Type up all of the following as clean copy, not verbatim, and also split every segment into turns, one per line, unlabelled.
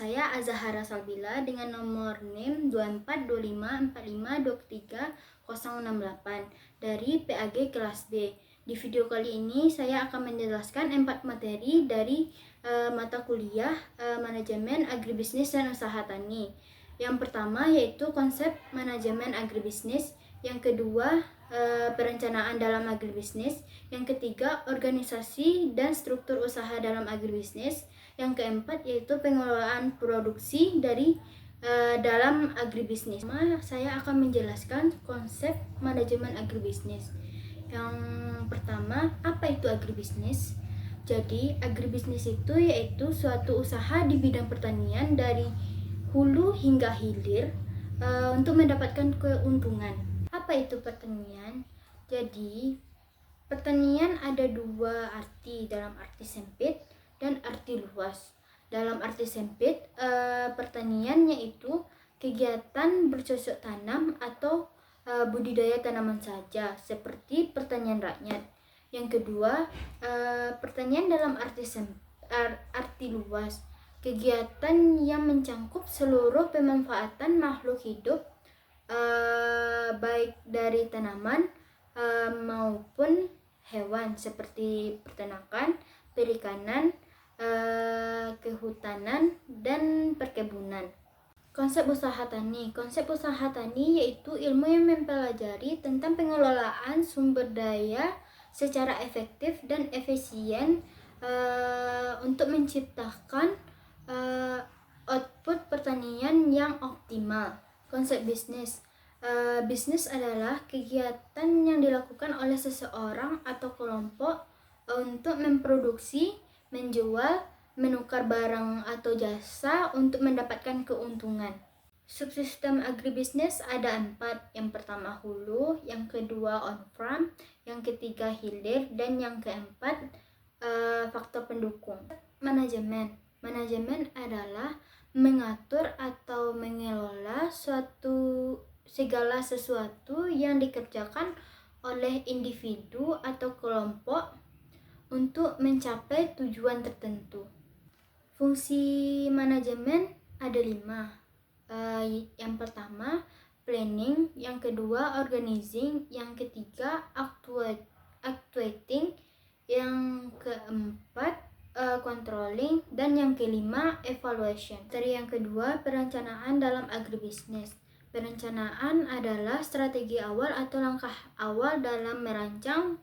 saya Azahara Salbila dengan nomor NIM 2425452368 dari PAG kelas B. Di video kali ini saya akan menjelaskan 4 materi dari mata kuliah manajemen agribisnis dan usaha tani. Yang pertama yaitu konsep manajemen agribisnis, yang kedua perencanaan dalam agribisnis, yang ketiga organisasi dan struktur usaha dalam agribisnis, yang keempat yaitu pengelolaan produksi dari dalam agribisnis. Saya akan menjelaskan konsep manajemen agribisnis. Yang pertama, apa itu agribisnis? Jadi, agribisnis itu yaitu suatu usaha di bidang pertanian dari hulu hingga hilir untuk mendapatkan keuntungan. Apa itu pertanian? Jadi, pertanian ada dua arti, dalam arti sempit dan arti luas. Dalam arti sempit, pertanian yaitu kegiatan bercocok tanam atau budidaya tanaman saja, seperti pertanian rakyat. Yang kedua, pertanian dalam arti luas, kegiatan yang mencangkup seluruh pemanfaatan makhluk hidup, baik dari tanaman maupun hewan, seperti peternakan, perikanan, kehutanan, dan perkebunan. Konsep usaha tani. Konsep usaha tani yaitu ilmu yang mempelajari tentang pengelolaan sumber daya secara efektif dan efisien untuk menciptakan output pertanian yang optimal. Konsep bisnis. Bisnis adalah kegiatan yang dilakukan oleh seseorang atau kelompok untuk memproduksi, menjual, menukar barang atau jasa untuk mendapatkan keuntungan. Subsistem agribisnis ada 4. Yang pertama hulu, yang kedua on farm, yang ketiga hilir, dan yang keempat faktor pendukung. Manajemen adalah mengatur atau mengelola segala sesuatu yang dikerjakan oleh individu atau kelompok untuk mencapai tujuan tertentu. Fungsi manajemen ada 5. Yang pertama planning, yang kedua organizing, yang ketiga actuating, yang keempat controlling, dan yang kelima evaluation. Dari yang kedua, perencanaan dalam agribisnis. Perencanaan adalah strategi awal atau langkah awal dalam merancang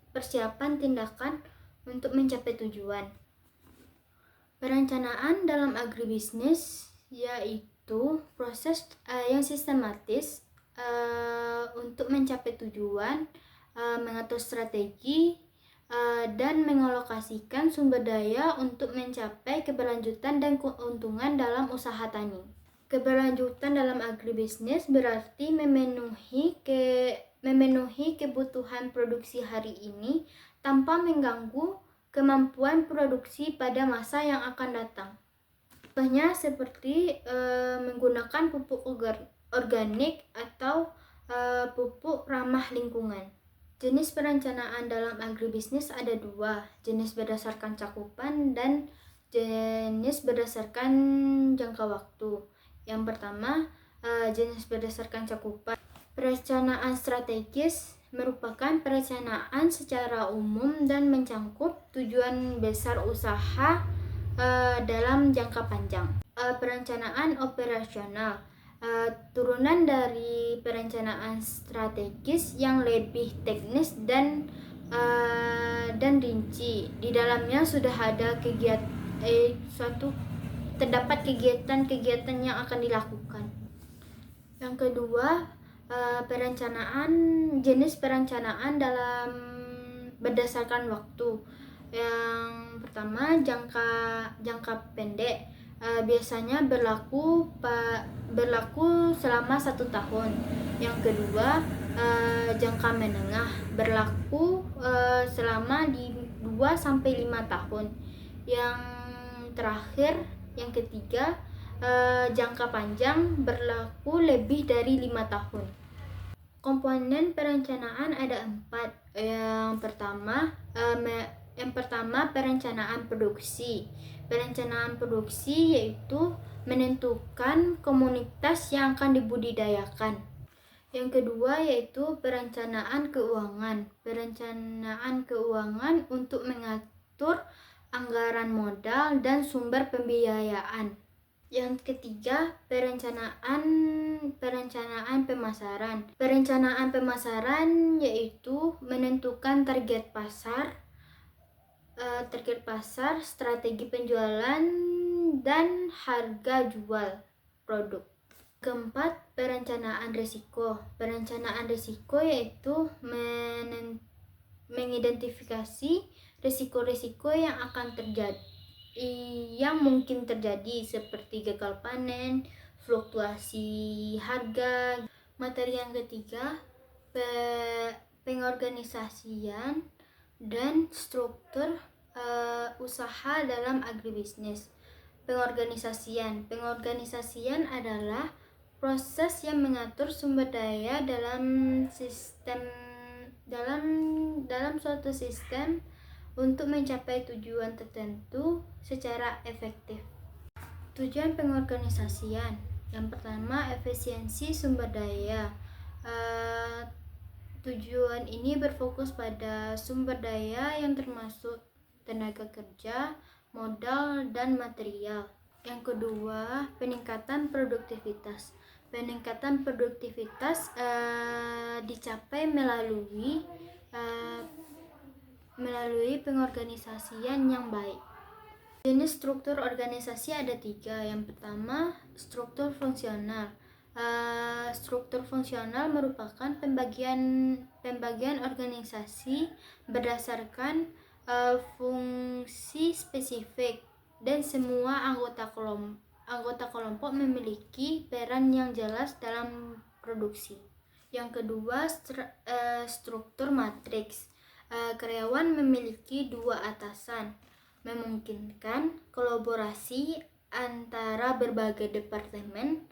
persiapan tindakan untuk mencapai tujuan. Perencanaan dalam agribisnis yaitu proses yang sistematis untuk mencapai tujuan, mengatur strategi, dan mengalokasikan sumber daya untuk mencapai keberlanjutan dan keuntungan dalam usaha tani. Keberlanjutan dalam agribisnis berarti memenuhi kebutuhan produksi hari ini tanpa mengganggu kemampuan produksi pada masa yang akan datang. Contohnya seperti menggunakan pupuk organik atau pupuk ramah lingkungan. Jenis perencanaan dalam agribisnis ada 2, jenis berdasarkan cakupan dan jenis berdasarkan jangka waktu. Yang pertama, jenis berdasarkan cakupan. Perencanaan strategis merupakan perencanaan secara umum dan mencangkup tujuan besar usaha dalam jangka panjang. Perencanaan operasional turunan dari perencanaan strategis yang lebih teknis dan rinci. Di dalamnya sudah ada terdapat kegiatan-kegiatan yang akan dilakukan. Yang kedua, jenis perencanaan dalam berdasarkan waktu. Yang pertama, jangka pendek, biasanya berlaku selama 1 tahun. Yang kedua, jangka menengah, berlaku selama 2-5 tahun. Yang terakhir, yang ketiga, jangka panjang, berlaku lebih dari 5 tahun. Komponen perencanaan ada 4. Yang pertama perencanaan produksi. Perencanaan produksi yaitu menentukan komunitas yang akan dibudidayakan. Yang kedua yaitu perencanaan keuangan. Perencanaan keuangan untuk mengatur anggaran modal dan sumber pembiayaan. Yang ketiga, perencanaan pemasaran. Perencanaan pemasaran yaitu menentukan target pasar, strategi penjualan, dan harga jual produk. Keempat, perencanaan risiko. Perencanaan risiko yaitu mengidentifikasi risiko-risiko yang mungkin terjadi seperti gagal panen, fluktuasi harga. Materi yang ketiga, pengorganisasian dan struktur usaha dalam agribisnis. Pengorganisasian adalah proses yang mengatur sumber daya dalam suatu sistem untuk mencapai tujuan tertentu secara efektif. Tujuan pengorganisasian yang pertama, efisiensi sumber daya. Tujuan ini berfokus pada sumber daya yang termasuk tenaga kerja, modal, dan material. Yang kedua, peningkatan produktivitas. Peningkatan produktivitas dicapai melalui pengorganisasian yang baik. Jenis struktur organisasi ada 3. Yang pertama, struktur fungsional. Struktur fungsional merupakan pembagian organisasi berdasarkan fungsi spesifik, dan semua anggota kelompok memiliki peran yang jelas dalam produksi. Yang kedua, struktur matriks. Karyawan memiliki 2 atasan, memungkinkan kolaborasi antara berbagai departemen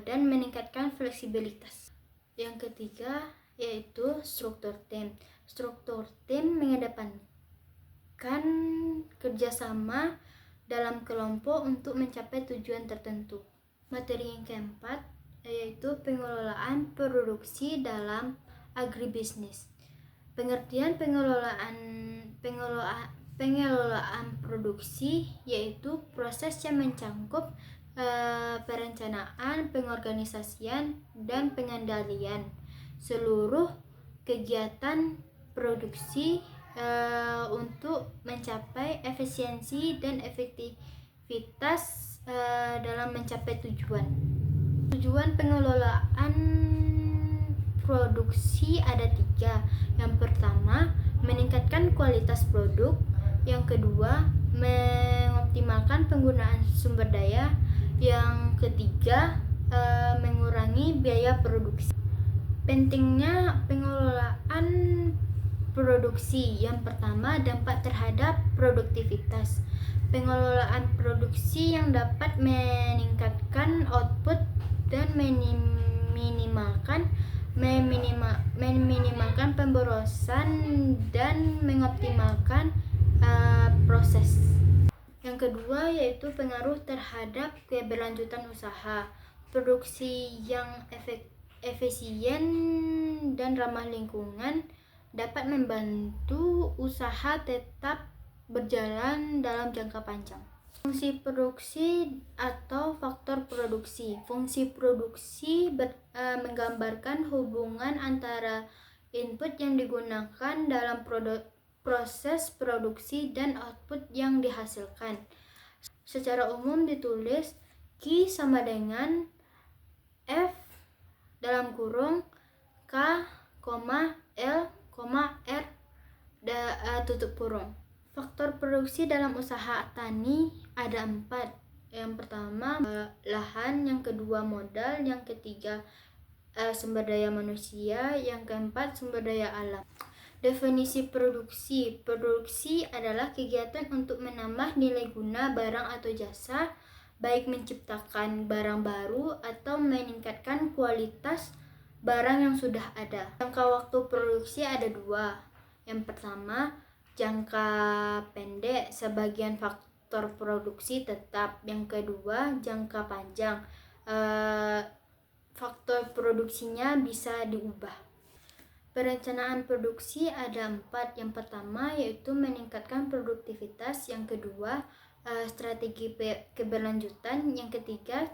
dan meningkatkan fleksibilitas. Yang ketiga yaitu struktur tim. Struktur tim mengedepankan kerjasama dalam kelompok untuk mencapai tujuan tertentu. Materi yang keempat yaitu pengelolaan produksi dalam agribisnis. Pengertian pengelolaan produksi yaitu proses yang mencakup perencanaan, pengorganisasian, dan pengendalian seluruh kegiatan produksi untuk mencapai efisiensi dan efektivitas dalam mencapai tujuan. Tujuan pengelolaan produksi ada 3. Yang pertama, meningkatkan kualitas produk. Yang kedua, mengoptimalkan penggunaan sumber daya. Yang ketiga, mengurangi biaya produksi. Pentingnya pengelolaan produksi. Yang pertama, dampak terhadap produktivitas. Pengelolaan produksi yang dapat meningkatkan output dan meminimalkan pemborosan dan mengoptimalkan proses. Yang kedua yaitu pengaruh terhadap keberlanjutan usaha. Produksi yang efisien dan ramah lingkungan dapat membantu usaha tetap berjalan dalam jangka panjang. Fungsi produksi atau faktor produksi. Fungsi produksi menggambarkan hubungan antara input yang digunakan dalam proses produksi dan output yang dihasilkan. Secara umum ditulis Q sama dengan F dalam kurung K, L, R tutup kurung. Faktor produksi dalam usaha tani ada 4. Yang pertama lahan, yang kedua modal, yang ketiga sumber daya manusia, yang keempat sumber daya alam. Definisi produksi. Produksi adalah kegiatan untuk menambah nilai guna barang atau jasa, baik menciptakan barang baru atau meningkatkan kualitas barang yang sudah ada. Jangka waktu produksi ada 2. Yang pertama, jangka pendek. faktor produksi tetap. Yang kedua, jangka panjang. Faktor produksinya bisa diubah. Perencanaan produksi ada 4. Yang pertama yaitu meningkatkan produktivitas. Yang kedua, strategi keberlanjutan. Yang ketiga,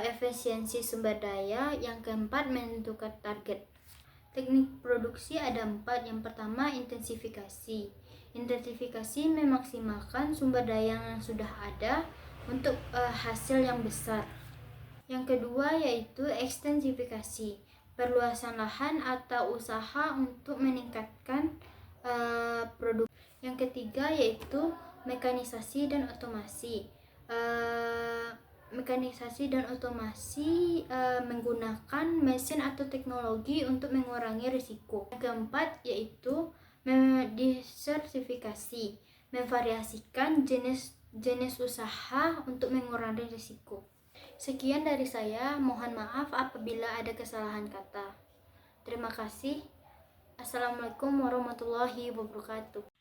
efisiensi sumber daya. Yang keempat, menentukan target. Teknik produksi ada 4. Yang pertama, intensifikasi. Intensifikasi memaksimalkan sumber daya yang sudah ada untuk hasil yang besar. Yang kedua yaitu ekstensifikasi, perluasan lahan atau usaha untuk meningkatkan produk. Yang ketiga yaitu mekanisasi dan otomasi. Mekanisasi dan otomasi menggunakan mesin atau teknologi untuk mengurangi risiko. Yang keempat yaitu diversifikasi, memvariasikan jenis usaha untuk mengurangi risiko. Sekian dari saya, mohon maaf apabila ada kesalahan kata. Terima kasih. Assalamualaikum warahmatullahi wabarakatuh.